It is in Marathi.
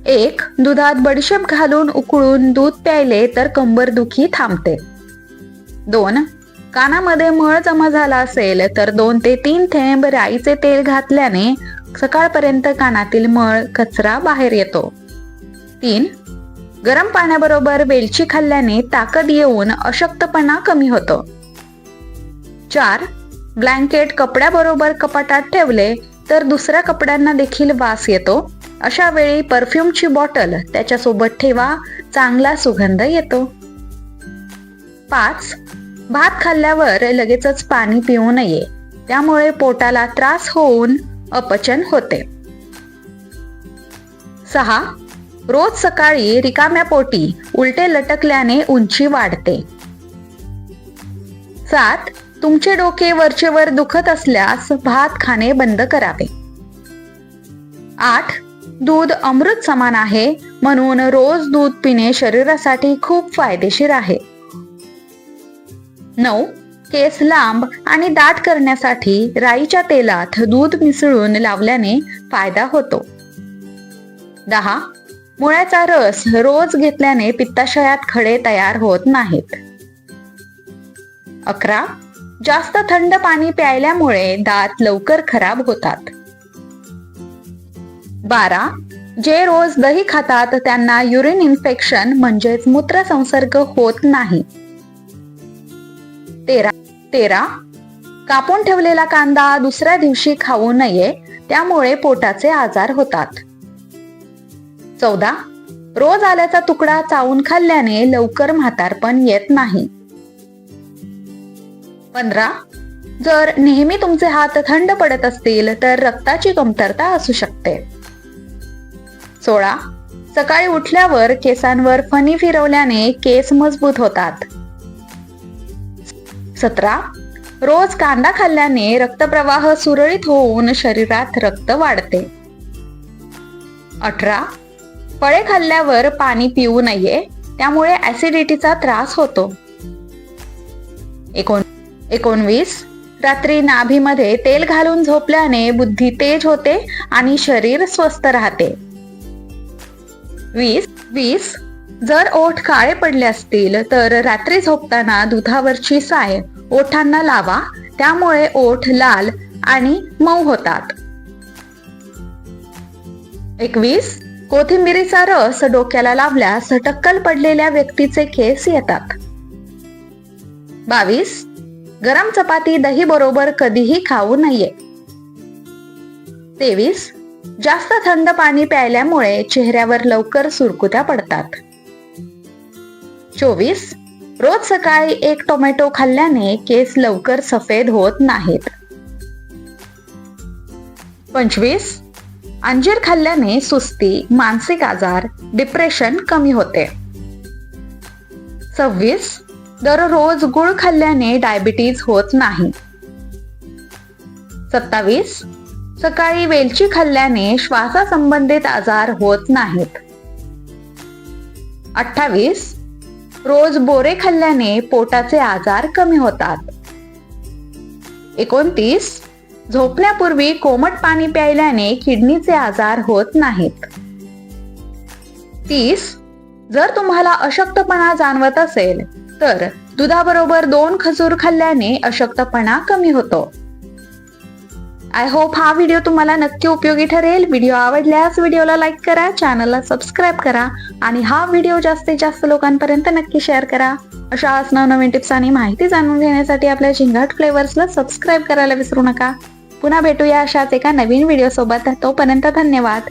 1. दुधात बडीशेप घालून उकळून दूध प्यायले तर कंबरदुखी थांबते. 2. कानामध्ये मळ जमा झाला असेल तर 2 ते 3 थेंब राईचे तेल घातल्याने सकाळपर्यंत कानातील मळ कचरा बाहेर येतो. 3. गरम पाण्याबरोबर वेलची खाल्ल्याने ताकद येऊन अशक्तपणा कमी होतो. 4. ब्लँकेट कपड्याबरोबर कपाटात ठेवले तर दुसऱ्या कपड्यांना देखील वास येतो. अशा वेळी परफ्यूमची बॉटल त्याच्यासोबत ठेवा, चांगला सुगंध येतो. 5. भात खाल्ल्यावर लगेचच पाणी पिऊ नये, त्यामुळे पोटाला त्रास होऊन अपचन होते. 6. रोज सकाळी रिकाम्या पोटी उलटे लटकल्याने उंची वाढते. 7. तुमचे डोके वरचेवर दुखत असल्यास भात खाणे बंद करावे. 8. दूध अमृत समान आहे, म्हणून रोज दूध पिणे शरीरासाठी खूप फायदेशीर आहे. 9. केस लांब आणि दाट करण्यासाठी राईच्या तेलात दूध मिसळून लावल्याने फायदा होतो. 10. मुळ्याचा रस रोज घेतल्याने पित्ताशयात खडे तयार होत नाहीत. 11. जास्त थंड पाणी प्यायल्यामुळे दात लवकर खराब होतात. 12. जे रोज दही खातात त्यांना युरिन इन्फेक्शन म्हणजेच मूत्रसंसर्ग होत नाही. 13. कापून ठेवलेला कांदा दुसऱ्या दिवशी खाऊ नये, त्यामुळे पोटाचे आजार होतात. 14. रोज आल्याचा तुकडा चावून खाल्ल्याने लवकर म्हातारपण येत नाही. 15. जर नेहमी तुमचे हात थंड पडत असतील तर रक्ताची कमतरता असू शकते. 16. सकाळी उठल्यावर केसांवर फणी फिरवल्याने केस मजबूत होतात. 17. रोज कांदा खाल्ल्याने रक्तप्रवाह सुरळीत होऊन शरीरात रक्त वाढते. 18. फळे खाल्ल्यावर पाणी पिऊ नये, त्यामुळे ऍसिडिटीचा त्रास होतो. 19. रात्री नाभीमध्ये तेल घालून झोपल्याने बुद्धी तेज होते आणि शरीर स्वस्थ राहते. 20. जर ओठ काळे पडले असतील तर रात्री झोपताना दुधावरची साय ओठांना लावा, त्यामुळे ओठ लाल आणि मऊ होतात. 21. कोथिंबिरीचा रस डोक्याला लावल्यास टक्कल पडलेल्या व्यक्तीचे केस येतात. 22. गरम चपाती दही बरोबर कधीही खाऊ नये. 23. जास्त थंड पाणी प्यायल्यामुळे चेहऱ्यावर लवकर सुरकुत्या पडतात. 24. रोज सकाळी 1 टोमॅटो खाल्ल्याने केस लवकर सफेद होत नाहीत. 25. अंजीर खाल्ल्याने सुस्ती, मानसिक आजार, डिप्रेशन कमी होते. 26. दररोज गुळ खाल्ल्याने डायबिटीज होत नाही. 27. सकाळी वेलची खाल्ल्याने श्वासासंबंधित आजार होत नाहीत. 28. रोज बोरे खाल्ल्याने पोटाचे आजार कमी होतात. 29. झोपण्यापूर्वी कोमट पाणी प्यायल्याने किडनीचे आजार होत नाहीत. 30. जर तुम्हाला अशक्तपणा जाणवत असेल तर दुधाबरोबर 2 खजूर खाल्ल्याने अशक्तपणा कमी होतो. आय होप हा व्हिडिओ तुम्हाला नक्की उपयोगी ठरेल. व्हिडिओ आवडल्यास व्हिडिओला लाईक करा, चॅनलला सबस्क्राईब करा आणि हा व्हिडिओ जास्तीत जास्त लोकांपर्यंत नक्की शेअर करा. अशाच नवनवीन टिप्स आणि माहिती जाणून घेण्यासाठी आपल्या झिंगाट फ्लेवर्सला सबस्क्राईब करायला विसरू नका. पुन्हा भेटूया अशाच एका नवीन व्हिडिओ सोबत. तोपर्यंत धन्यवाद.